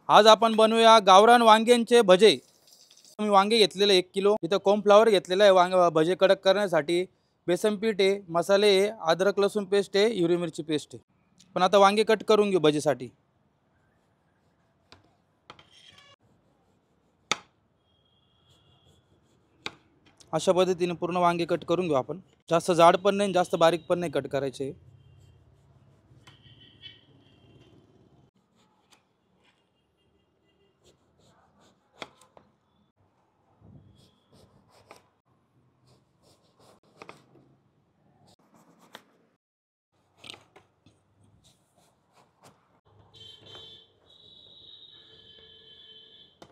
आज आपण बनवूया गावरान वांग्यांचे भजे। मी वांगे घेतलेले 1 किलो, इथं कॉर्नफ्लॉवर घेतलेला आहे वांग भजे कडक करण्यासाठी, बेसन पीठ आहे, मसाले आहे, अद्रक लसूण पेस्ट आहे, हिरवी मिरची पेस्ट आहे। पण आता वांगे कट करून घेऊ भजेसाठी। अशा पद्धतीने पूर्ण वांगे कट करून घेऊ आपण। जास्त जाड पण नाही जास्त बारीक पण नाही कट करायचे।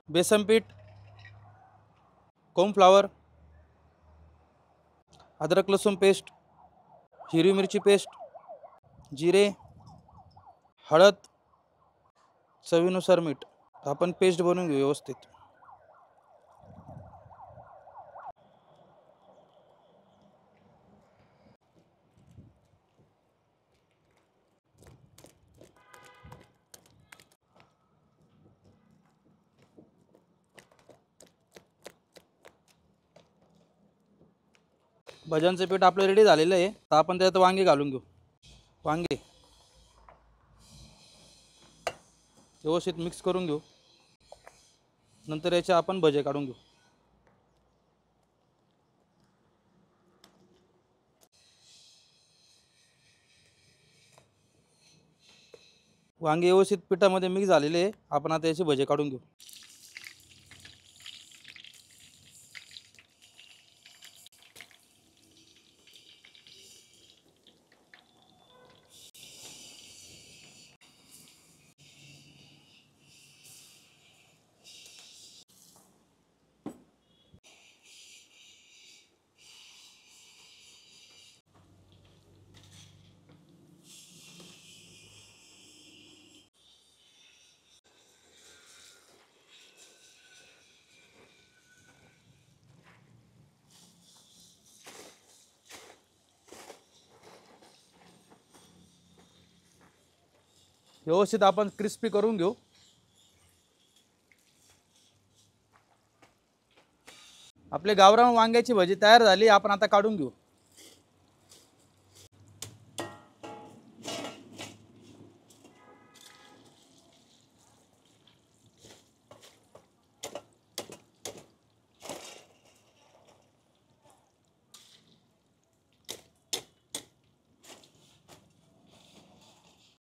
बेसन पीठ, कॉर्नफ्लॉवर, अद्रक लसूण पेस्ट, हिरवी मिरची पेस्ट, जिरे, हळद, चवीनुसार मीठ। आपण पेस्ट बनवून घेऊ व्यवस्थित। भज्यांचे पीठ आपलं रेडी झालेलं आहे। तर आपण त्यात वांगे घालून घेऊ। वांगे व्यवस्थित मिक्स करून घेऊ। नंतर याचे आपण भजे काढून घेऊ। वांगे व्यवस्थित पिठामध्ये मिक्स झालेले आहे। आपण आता याचे भजे काढून घेऊ। व्यवस्थित आपण क्रिस्पी करून घेऊ। आपले गावरान वांग्याची भजी तयार झाली। आपण आता काढून घेऊ।